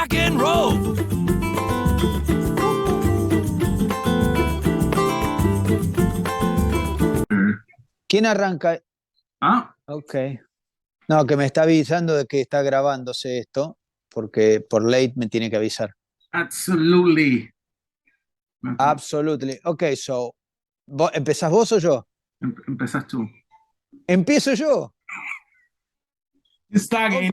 rock and roll. ¿Quién arranca? Ah, Ok. No, que me está avisando de que está grabándose esto, porque por late me tiene que avisar. absolutely. Absolutely. Ok, so, ¿empezás vos o yo? Empezas tú. ¿Empiezo yo? Está bien.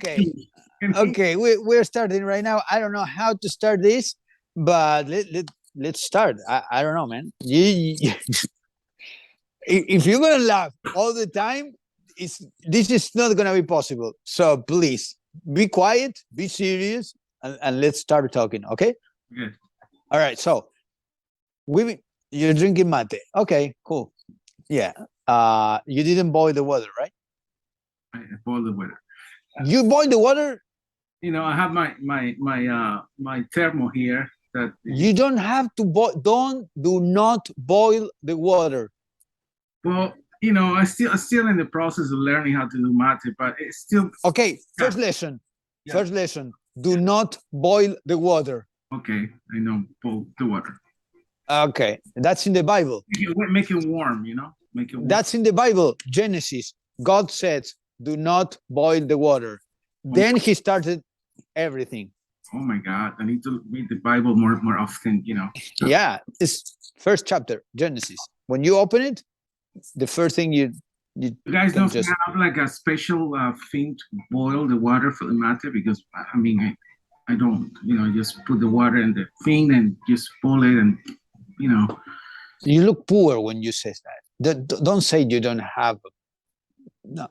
Okay, we're starting right now. I don't know how to start this, but let's start. I don't know, man. If you're going to laugh all the time, this is not going to be possible. So please, be quiet, be serious, and let's start talking, okay? Good. All right, so you're drinking mate. Okay, cool. Yeah. You didn't boil the water, right? I boiled the water. You boiled the water? You know, I have my thermo here. That you don't have to do not boil the water. Well, you know, I'm still in the process of learning how to do mate, but it's still okay. First lesson. Yeah. First lesson. Do not boil the water. Okay, I know. Boil the water. Okay, that's in the Bible. Make it warm, you know. Make it warm. That's in the Bible. Genesis. God says, "Do not boil the water." Oh. Then He started everything. Oh my God! I need to read the Bible more often. You know. Yeah, it's first chapter, Genesis. When you open it, the first thing you guys don't just have like a special thing to boil the water for the mate, because I mean I don't, you know, just put the water in the thing and just boil it, and you know. You look poor when you say that. Don't say you don't have. No.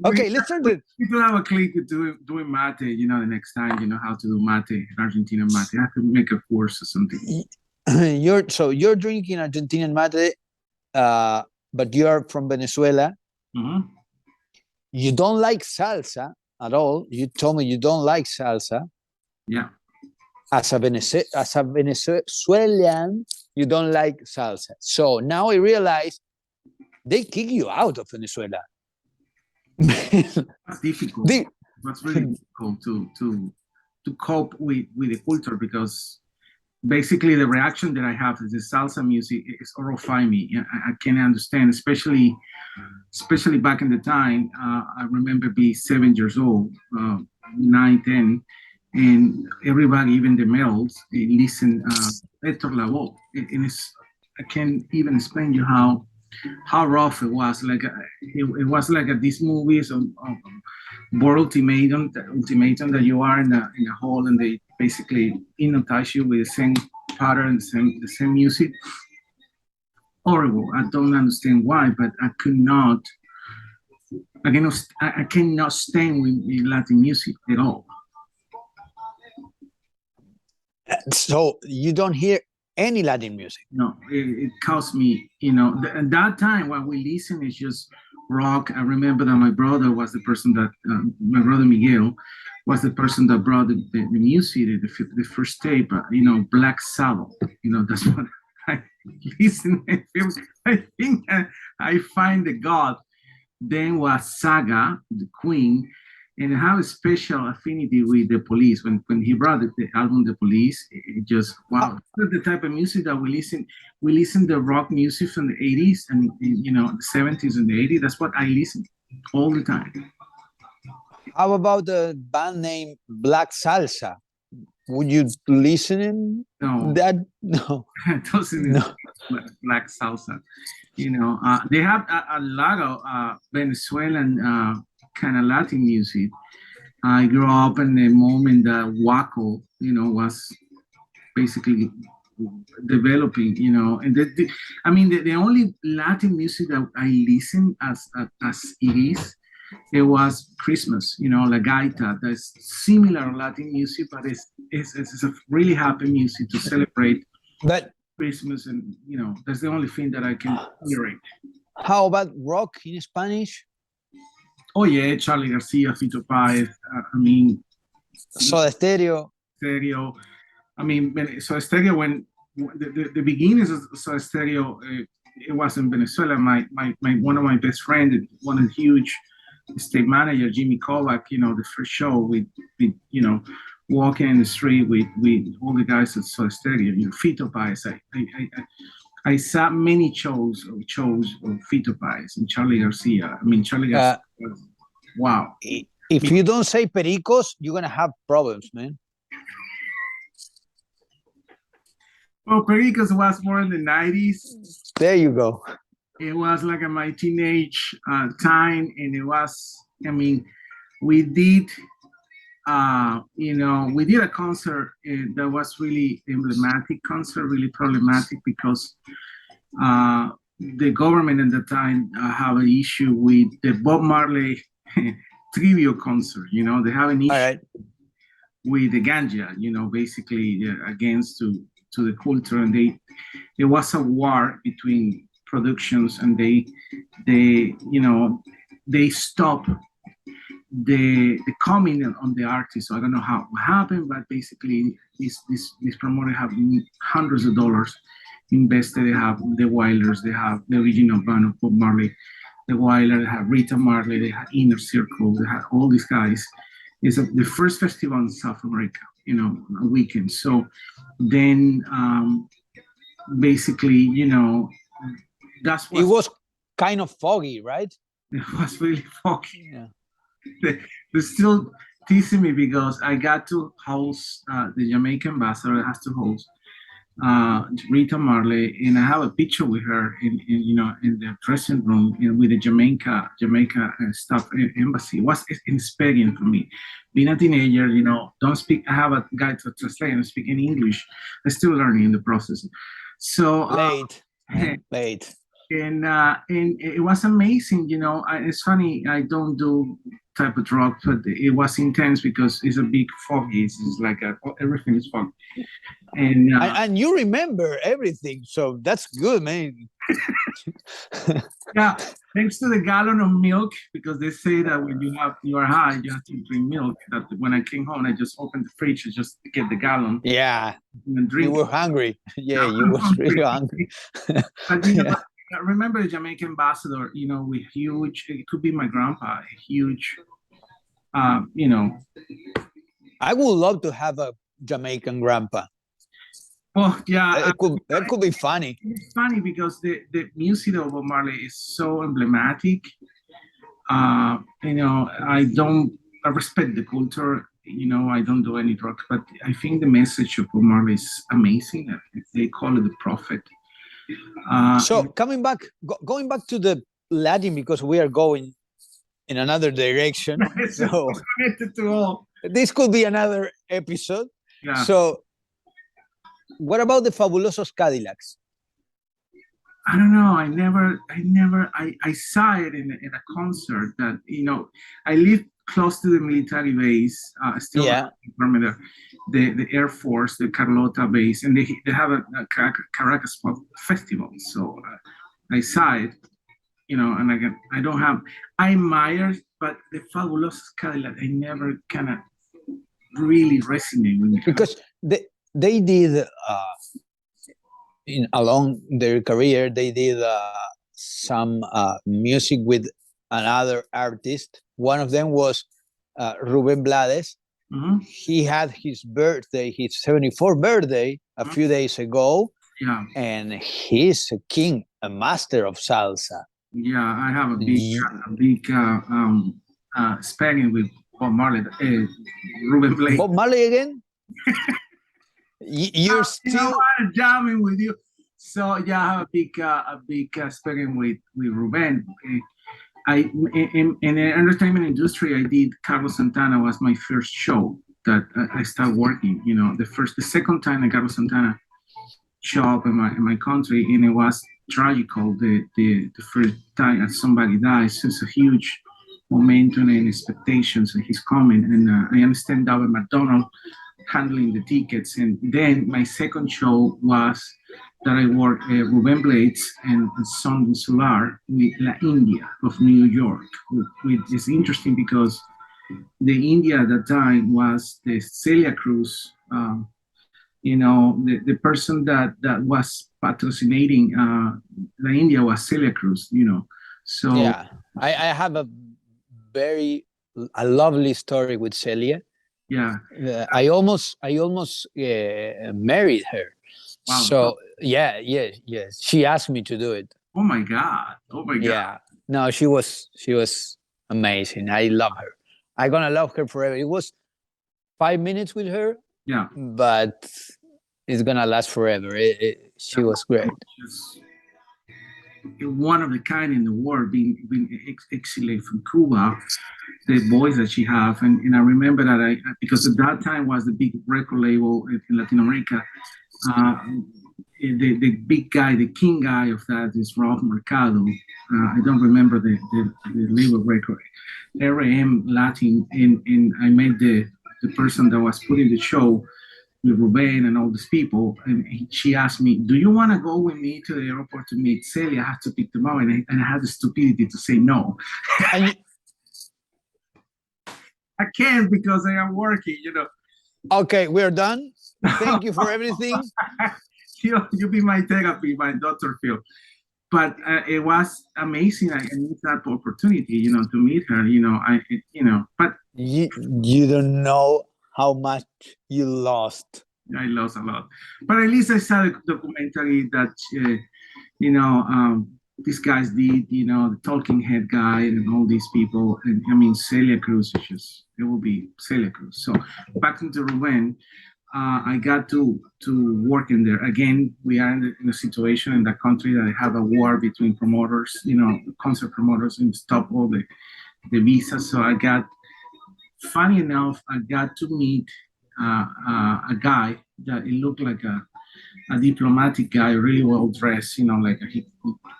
Okay, let's start it. People have a click doing mate, you know, the next time, you know, how to do mate, Argentinian mate. I have to make a course or something. You're drinking Argentinian mate, but you're from Venezuela. Mm-hmm. You don't like salsa at all. You told me you don't like salsa. Yeah. As a Venezuelan, you don't like salsa. So now I realize they kick you out of Venezuela. That's difficult. That's really difficult to cope with the culture, because basically the reaction that I have to the salsa music is horrifying me. I can't understand, especially back in the time. I remember being 7 years old, 9, 10, and everybody, even the males, listen Héctor Lavoe. And I can't even explain you how rough it was. Like it was like these movies of war ultimatum that you are in a hall, and they basically hypnotize you with the same pattern, the same music. Horrible. I don't understand why, but I cannot stand with Latin music at all. So you don't hear any Latin music? No, it caused me, you know, at that time when we listen, it's just rock. I remember that my brother was the person that, my brother Miguel was the person that brought the music, the first tape, you know, Black Sabbath, you know, that's what I listen. I think I find the God. Then was Saga, the Queen, and I have a special affinity with the Police. When he brought the album The Police, it just, wow. That's the type of music that we listen. We listen to rock music from the 80s and you know, the 70s and the 80s. That's what I listen all the time. How about the band name Black Salsa? Would you listen? No. That no. No. Black Salsa. You know, they have a lot of Venezuelan kind of Latin music. I grew up in the moment that Waco, you know, was basically developing, you know, and I mean, the only Latin music that I listen as it is, it was Christmas, you know, La Gaita. That's similar Latin music, but it's a really happy music to celebrate Christmas, and you know, that's the only thing that I can hear it. How about rock in Spanish? Oh yeah, Charlie Garcia, Fito Páez. I mean, Soda Stereo. I mean, Soda Stereo, when the beginnings of Soda Stereo it was in Venezuela. My one of my best friends, one of the huge state manager, Jimmy Kovac, the first show with walking in the street with all the guys at Soda Stereo, Fito Páez. I saw many shows of Fito Páez and Charlie Garcia. I mean, Charlie Garcia was, wow. If you don't say Pericos, you're going to have problems, man. Well, Pericos was more in the 90s. There you go. It was like my teenage time, and it was, I mean, we did a concert that was really emblematic concert, really problematic, because the government at the time have an issue with the Bob Marley tribute concert. They have an issue with the ganja, basically against to the culture, and there was a war between productions, and they stopped the comment on the artist. So I don't know what happened, but basically this promoter have hundreds of dollars invested. They have the Wailers, they have the original band of Bob Marley, the Wailers, they have Rita Marley, they have Inner Circle, they have all these guys. It's the first festival in South America, a weekend. So then basically, that's what it was kind of foggy, right? It was really foggy. Yeah. They're still teasing me because I got to host the Jamaican ambassador that has to host Rita Marley, and I have a picture with her in the dressing room with the Jamaica staff embassy. It was inspiring for me. Being a teenager, don't speak. I have a guy to translate. I don't speak any English. I'm still learning in the process. So late. And it was amazing. It's funny. I don't do type of drug, but it was intense because it's a big foggy. It's like everything is foggy. And you remember everything, so that's good, man. Yeah, thanks to the gallon of milk, because they say that when you are high, you have to drink milk. That when I came home, I just opened the fridge and just get the gallon. Yeah, and drink. You were hungry. Yeah, you were really hungry. But I remember the Jamaican ambassador, with huge. It could be my grandpa, a huge. I would love to have a Jamaican grandpa. Well, yeah, that could be funny. It's funny because the music of Bob Marley is so emblematic. I respect the culture. I don't do any drugs, but I think the message of Bob Marley is amazing. They call it the prophet. So going back to the Latin, because we are going in another direction. So this could be another episode. Yeah. So what about the Fabulosos Cadillacs? I don't know. I saw it in a concert that, I live close to the military base, still the Air Force, the Carlota base, and they have a Caracas Pop Festival. So I saw it, and I don't have, I admire, but the Fabulosos Cadillac, I never kind of really resonate with me. Because they did, along their career, they did some music with another artist. One of them was Rubén Blades. Mm-hmm. He had his 74th birthday a few days ago. Yeah. And he's a king, a master of salsa. Yeah, I have a big spanking with Bob Marley, Rubén Blades. Bob Marley again? You're still jamming with you. So yeah, I have a big spanking with Rubén. In the entertainment industry, I did Carlos Santana was my first show that I started working. The second time that Carlos Santana showed up in my country, and it was tragical. The first time that somebody dies, so it's a huge momentum and expectations, and he's coming. And I understand David McDonald handling the tickets. And then my second show was that I worked Rubén Blades and Son Solar with La India of New York, which is interesting because the India at that time was the Celia Cruz you know, the person that was patrocinating the India was Celia Cruz, you know. So yeah, I have a lovely story with Celia. yeah, I almost married her. wow. So yeah, she asked me to do it. Oh my God. Oh my God. Yeah, no, she was amazing. I love her. I'm gonna love her forever. It was 5 minutes with her, Yeah. but it's gonna last forever. She was great. Just one of the kind in the world, being exiled from Cuba, the voice that she have, and I remember that because at that time was the big record label in Latin America. The big guy, the king guy of that is Ralph Mercado. I don't remember the label record, RAM Latin, and I met the person that was putting the show with Ruben and all these people, and she asked me, "Do you want to go with me to the airport to meet Celia? I have to pick them up," and I had the stupidity to say no. I can't because I am working, you know. Okay, we're done. Thank you for everything. You be my therapy, my Dr. Phil. But it was amazing. I need that opportunity, you know, to meet her. You know, but you don't know how much you lost. I lost a lot. But at least I saw a documentary that you know, these guys did, you know, the talking head guy and all these people. And I mean, Celia Cruz, it will be Celia Cruz. So back into Ruben, I got to work in there. Again, we are in a situation in that country that I have a war between promoters, you know, concert promoters, and stop all the visas. So I got, funny enough, I got to meet a guy that it looked like a diplomatic guy, really well dressed, you know, like he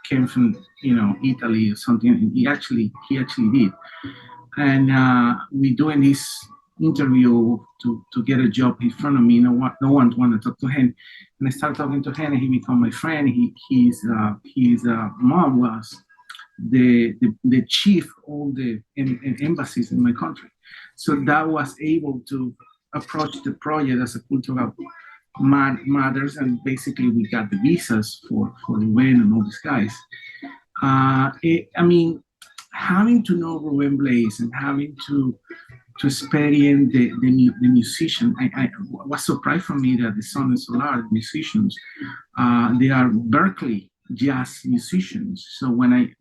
came from, you know, Italy or something. And he actually did. And we doing this interview to get a job in front of me. No one wanted to talk to him. And I started talking to him, and he became my friend. His mom was the chief of the embassies in my country. So that was able to approach the project as a cultural matters, and basically we got the visas for Ruben and all these guys. I mean, having to know Ruben Blaze and having to experience the musician, I was surprised for me that the Sun and Solar musicians, they are Berkeley jazz musicians. So when I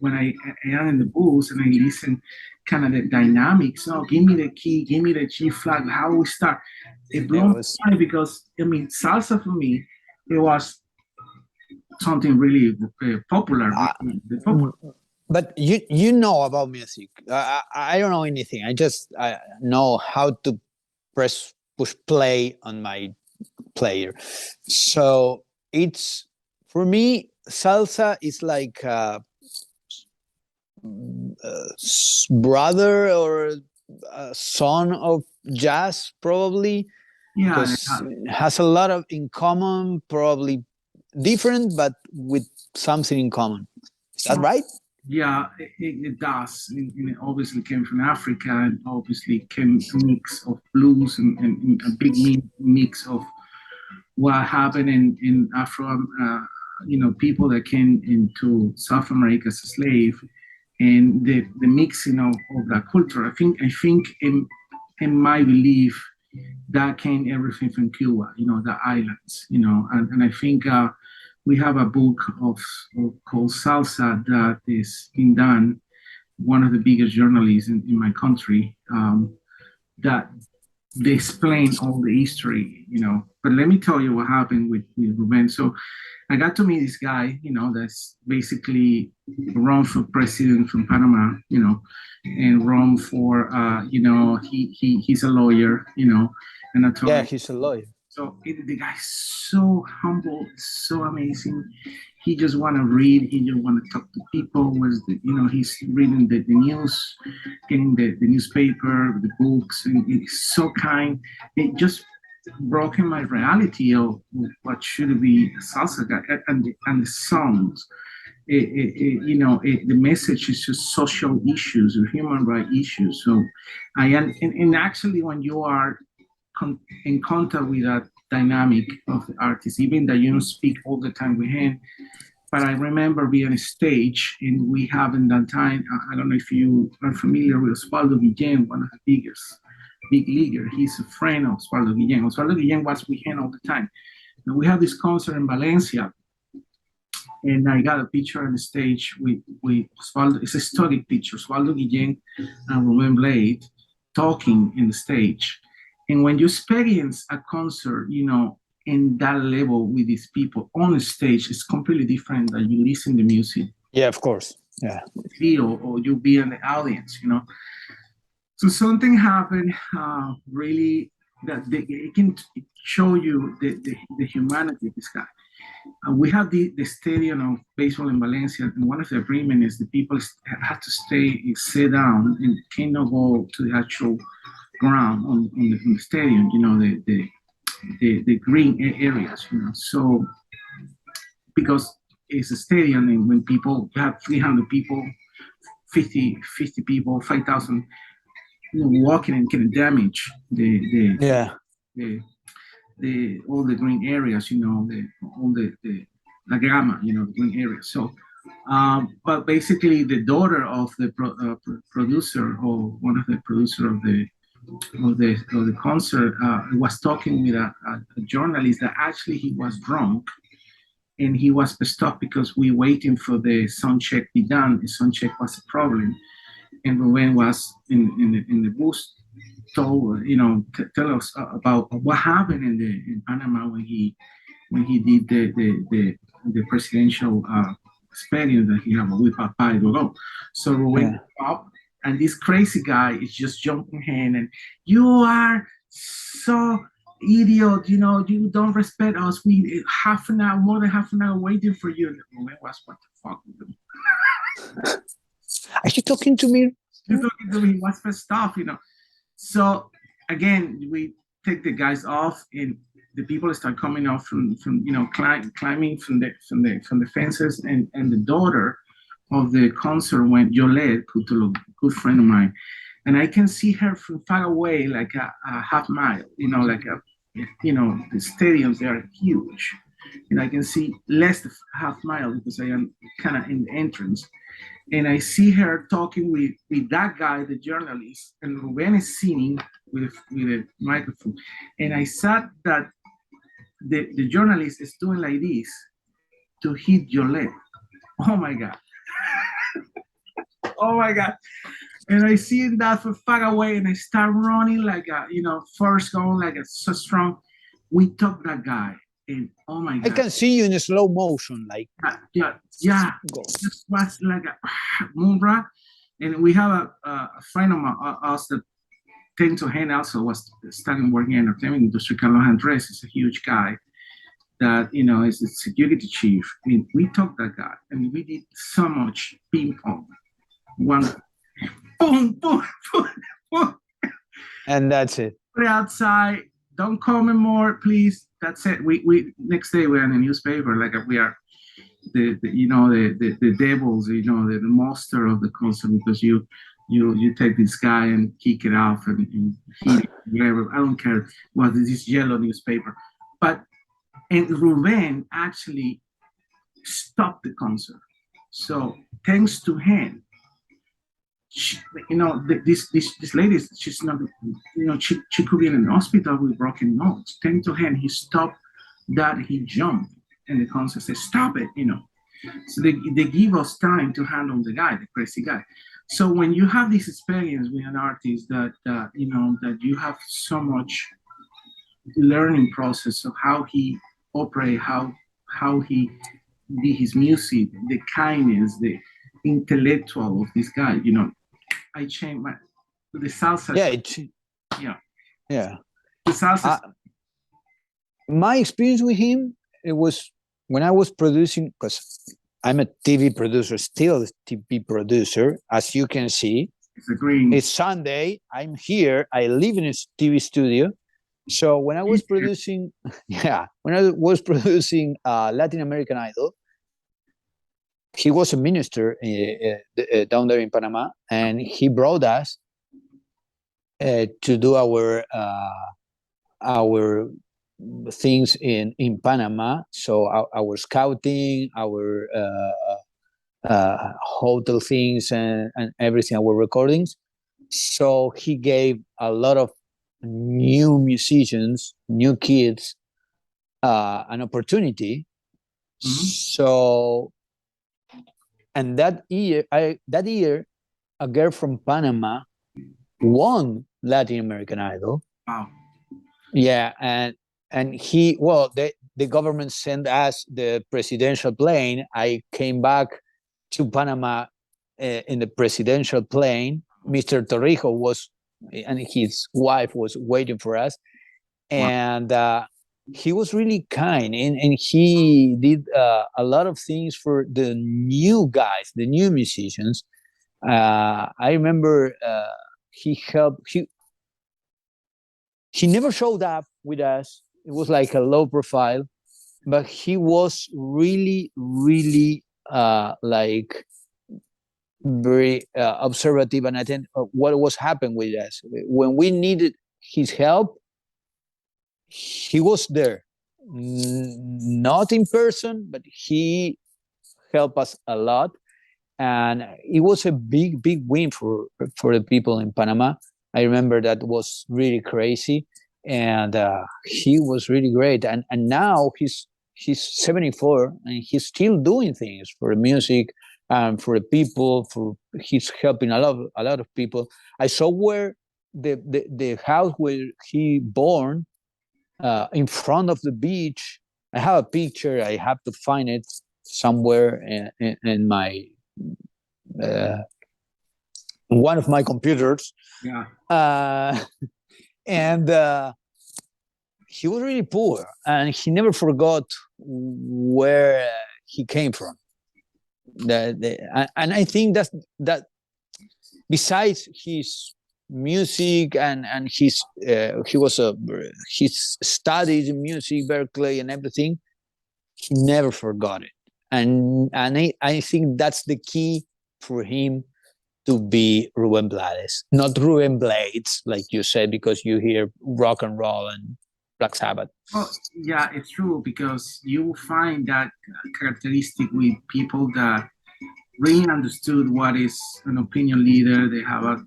am in the booth and I listen kind of the dynamics, oh, give me the key, give me the G flat, how we start. It blew my mind because, I mean, salsa for me, it was something really popular. But you know about music. I don't know anything. I know how to push play on my player. So it's, for me, salsa is like a brother or a son of jazz, probably. Yeah, it has a lot of in common, probably different, but with something in common. Is that right? Yeah, it does. It obviously came from Africa, and obviously came a mix of blues and a big mix of what happened in Afro, you know, people that came into South America as a slave, and the mixing of that culture. I think in my belief, that came everything from Cuba, you know, the islands, you know, and I think we have a book called Salsa that is being done, one of the biggest journalists in my country, that they explain all the history, you know. But let me tell you what happened with Ruben. So I got to meet this guy, you know, that's basically run for president from Panama, you know, and run for, you know, he's a lawyer, you know, and I told him, he's a lawyer. So the guy's so humble, so amazing. He just want to read. He just want to talk to people. You know, he's reading the news, getting the newspaper, the books, and he's so kind. It just broke in my reality of what should be a salsa guy and the songs. You know, the message is just social issues or human rights issues. So I am, and actually when you are in contact with that dynamic of the artist, even that you don't speak all the time with him. But I remember being on stage, and we have in that time, I don't know if you are familiar with Osvaldo Guillén, one of the biggest big leaguer. He's a friend of Osvaldo Guillén. Osvaldo Guillén was with him all the time. And we had this concert in Valencia, and I got a picture on the stage with Osvaldo. It's a historic picture, Osvaldo Guillén and Ruben Blade talking in the stage. And when you experience a concert, you know, in that level with these people on the stage, it's completely different than you listen to music. Yeah, of course. Yeah. Feel, or you be in the audience, you know. So something happened really that it can show you the humanity of this guy. We have the stadium of baseball in Valencia, and one of the agreements is the people have to sit down and cannot go to the actual ground on the stadium, you know, the green areas, you know. So because it's a stadium, and when people have 300 people, 50 people, 5,000, you know, walking and getting damage all the green areas, you know, all the la grama, you know, the green areas. So, but basically, the daughter of the producer, or one of the producer of the concert, was talking with a journalist that actually he was drunk, and he was pissed off because we waiting for the sound check be done. The sound check was a problem, and Ruben was in the booth, told, you know, tell us about what happened in Panama when he did the presidential experience that he had with Papa Dodo. So Ruben up, and this crazy guy is just jumping in, and you are so idiot, you know, you don't respect us. We more than half an hour waiting for you. And Ruben was, what the fuck? Are you talking to me? You're talking to me. What's pissed off, you know? So again, we take the guys off, and the people start coming off from you know, climbing from the fences, and the daughter of the concert went, Yolette, who's a good friend of mine, and I can see her from far away, like a half mile, you know, like you know, the stadiums, they are huge, and I can see less than half mile because I am kind of in the entrance. And I see her talking with that guy, the journalist, and Ruben is singing with a microphone. And I saw that the journalist is doing like this to hit Yolette. Oh my God. Oh my God. And I see that from far away, and I start running like a, you know, first going like a so strong. We took that guy. And oh my God. I can see you in slow motion, like yeah. This was like a Mumbra, and we have a friend of us that came to hand also was starting working in the entertainment industry. Hernan Vandres is a huge guy that, you know, is the security chief. I mean, we took that guy, and we did so much ping pong. One, boom, boom, boom, boom, and that's it. Put it outside. Don't come anymore, please. That's it. We next day we're in the newspaper, like we are the you know, the devils, you know, the monster of the concert, because you take this guy and kick it off and hit it, whatever. I don't care what this yellow newspaper. And Ruben actually stopped the concert. So thanks to him, you know, this lady, she's not, you know, she could be in an hospital with broken nose. Thanks to him, he stopped that. He jumped, and the concert said, "Stop it," you know. So they give us time to handle the guy, the crazy guy. So when you have this experience with an artist that you know, that you have so much learning process of how he operate, how he did his music, the kindness, the intellectual of this guy, you know. I changed the salsa. Yeah. The salsa. My experience with him, it was when I was producing, because I'm a TV producer, still a TV producer, as you can see. It's agreeing. It's Sunday. I'm here. I live in a TV studio. So when I was producing, Latin American Idol, he was a minister down there in Panama, and he brought us to do our things in Panama. So our scouting, our hotel things, and everything, our recordings. So he gave a lot of new musicians, new kids, an opportunity. So, and that year, a girl from Panama won Latin American Idol. Wow. Yeah, and the government sent us the presidential plane. I came back to Panama in the presidential plane. Mr. Torrijos was, and his wife was waiting for us, and he was really kind, and he did a lot of things for the new guys, the new musicians. I remember he helped. He never showed up with us. It was like a low profile, but he was really, really like very observative and attentive what was happening with us. When we needed his help, he was there. Not in person, but he helped us a lot. And it was a big win for the people in Panama. I remember that was really crazy, and he was really great. And now he's 74, and he's still doing things for the music and for the people. He's helping a lot of people. I saw where the house where he born, in front of the beach. I have a picture. I have to find it somewhere in my one of my computers. Yeah. And he was really poor, and he never forgot where he came from. And I think that besides his music and his his studies in music, Berkeley, and everything, he never forgot it. And I think that's the key for him to be Ruben Blades, not Ruben Blades, like you said, because you hear rock and roll and Black Sabbath. Well, yeah, it's true, because you find that characteristic with people that really understood what is an opinion leader. They have a,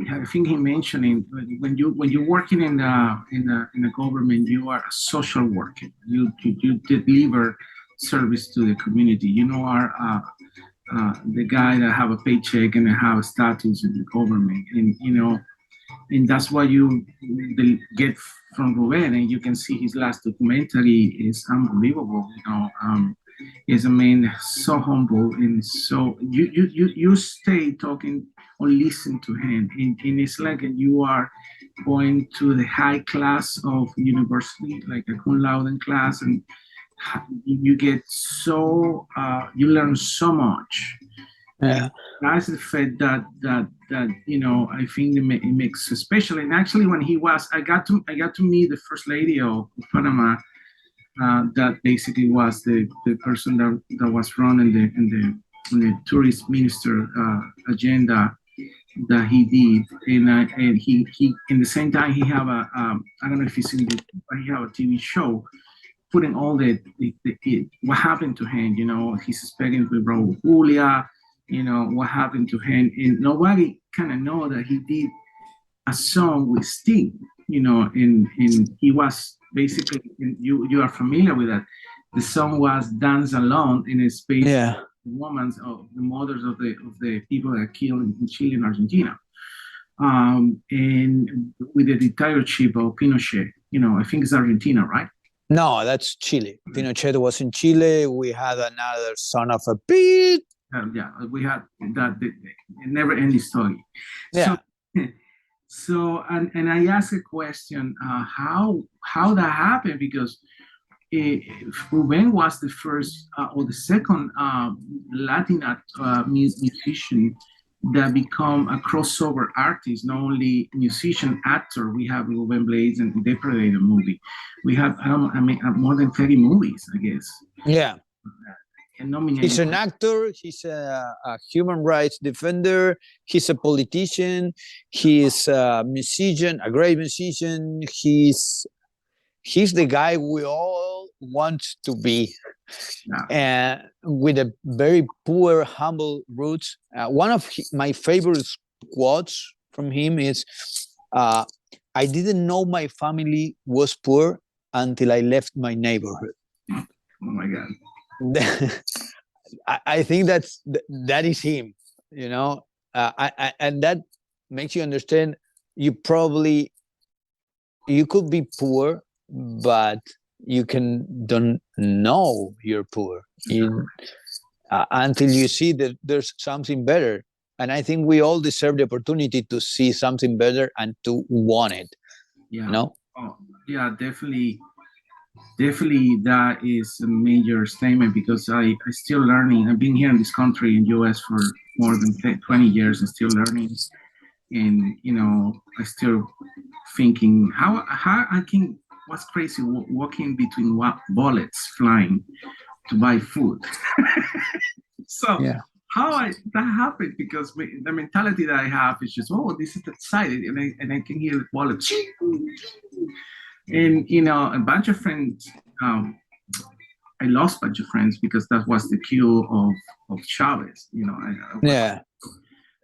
I think he mentioned it, when you're working in the government, you are a social worker. You deliver service to the community. Are the guy that have a paycheck and have a status in the government, and that's what you get from Ruben. And you can see his last documentary is unbelievable. Is a man so humble, and so you stay talking or listen to him, and it's like you are going to the high class of university, like a cum laude class, and you get so you learn so much. Yeah, that's the fact that I think it makes, especially, and actually when he was, I got to meet the first lady of Panama. That basically was the person that was running the tourist minister agenda that he did, and he in the same time he have a I don't know if you've seen it, but he have a TV show putting all the what happened to him. His experience with Raul Julia, what happened to him, and nobody kind of know that he did a song with Sting, and he was basically, you are familiar with that. The song was "Dance Alone," and it's based on the mothers of the people that are killed in Chile and Argentina, and with the dictatorship of Pinochet. I think it's Argentina, right? No, that's Chile. Pinochet was in Chile. We had another son of a bitch. Yeah, we had that never-ending story. Yeah. So and I asked a question, how that happened, because Ruben was the first or the second Latin musician that become a crossover artist, not only musician, actor. We have Ruben Blades and the Predator movie. We have more than 30 movies, I guess. Yeah. He's an actor. He's a human rights defender. He's a politician. He's a musician, a great musician. He's he's the guy we all want to be, and with a very poor, humble roots. One of my favorite quotes from him is, "I didn't know my family was poor until I left my neighborhood." Oh my God. I think that is him, you know, and that makes you understand. You could be poor, but you don't know you're poor until you see that there's something better. And I think we all deserve the opportunity to see something better and to want it. Yeah. You know? Oh, yeah, definitely. Definitely, that is a major statement because I still learning. I've been here in this country in US for more than 20 years and still learning. And, you know, I still thinking how I can, what's crazy, walking between bullets flying to buy food. So yeah. That happened because the mentality that I have is just, oh, this is excited, and I can hear the bullet. And, you know, a bunch of friends, I lost a bunch of friends because that was the cue of Chavez. You know,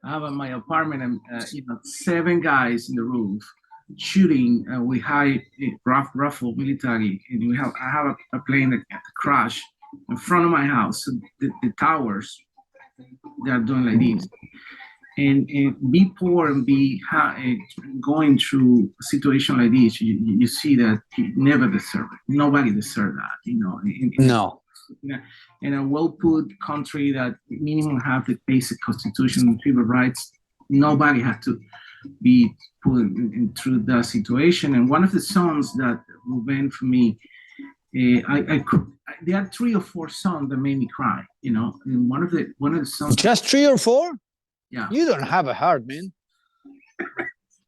I have in my apartment, and you know, 7 guys in the roof shooting with high rifle military, and I have a plane that crashed in front of my house. So the towers, they are doing like this. And be poor and be going through a situation like this, you see that he never deserved it. Nobody deserved that, you know. No. In a well-put country that minimum have the basic constitution and civil rights, nobody had to be put through that situation. And one of the songs that went for me, there are 3 or 4 songs that made me cry, you know. And one of the songs. Just 3 or 4? Yeah. You don't have a heart, man.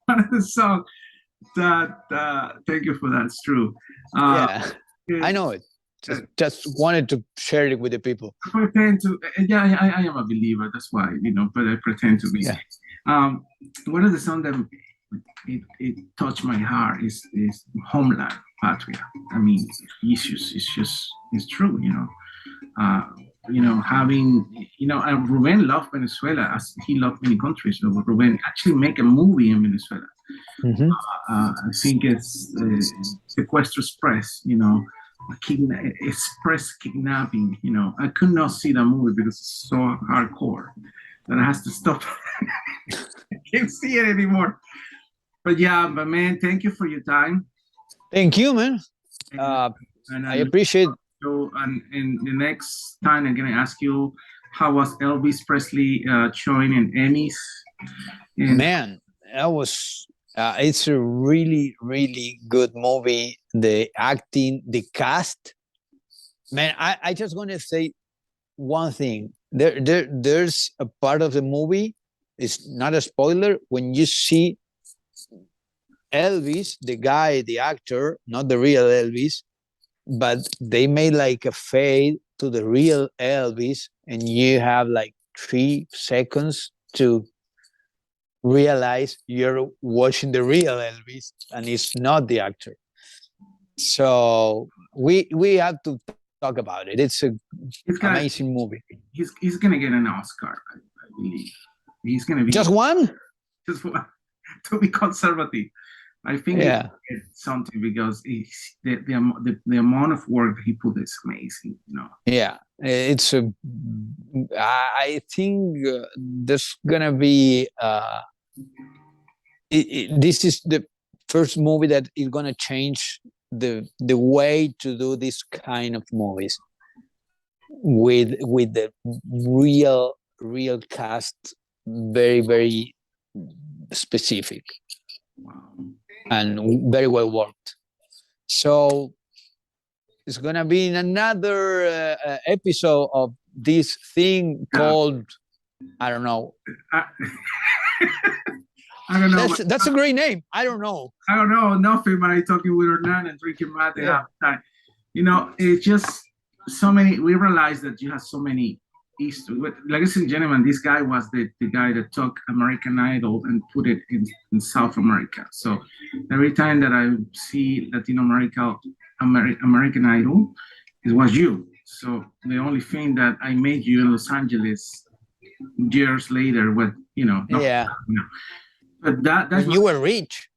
One of the songs that thank you for that. It's true. Yeah, I know it. Just wanted to share it with the people. I pretend to. Yeah, I am a believer. That's why, you know. But I pretend to be. Yeah. One of the songs that it touched my heart is Homeland, Patria. I mean, it's true, you know. You know, having, you know, Ruben loved Venezuela as he loved many countries. So Ruben actually make a movie in Venezuela. Mm-hmm. I think it's Sequestro Express, you know, express kidnapping, you know. I could not see that movie because it's so hardcore that I has to stop. I can't see it anymore. But yeah, but man, thank you for your time. Thank you, man. And I appreciate. So, and the next time I'm gonna ask you, how was Elvis Presley showing in Emmys? Man, that was. It's a really, really good movie. The acting, the cast. Man, I just want to say one thing. There's a part of the movie. It's not a spoiler. When you see Elvis, the guy, the actor, not the real Elvis, but they made like a fade to the real Elvis, and you have like 3 seconds to realize you're watching the real Elvis and it's not the actor. So we have to talk about it. It's an amazing movie. He's gonna get an Oscar, I believe. He's gonna be just one. Just one, to be conservative. I think it's something because the amount of work that he put is amazing, you know. Yeah, it's a. I think there's gonna be. This is the first movie that is gonna change the way to do this kind of movies with the real cast, very, very specific. Wow. And very well worked. So it's gonna be in another episode of this thing called, I don't know. I don't know. That's a great name. I don't know. I don't know nothing, but I talking with Hernán and drinking mate half the time. You know, it's just so many. We realize that you have so many East. Ladies and gentlemen, this guy was the guy that took American Idol and put it in South America. So every time that I see Latino American Idol, it was you. So the only thing that I made you in Los Angeles years later, but but that's when you were rich.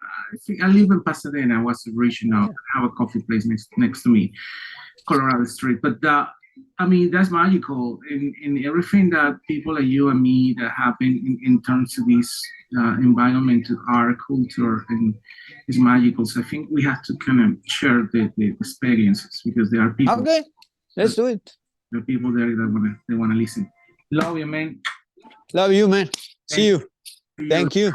I think I live in Pasadena. I was reaching out. I have a coffee place next to me, Colorado Street. But I mean, that's magical in everything that people like you and me that happen in terms of this environment, to our culture, and is magical. So I think we have to kind of share the experiences, because there are people. Okay, let's do it. There are people there that wanna listen. Love you, man. Love you, man. See you. Thank you.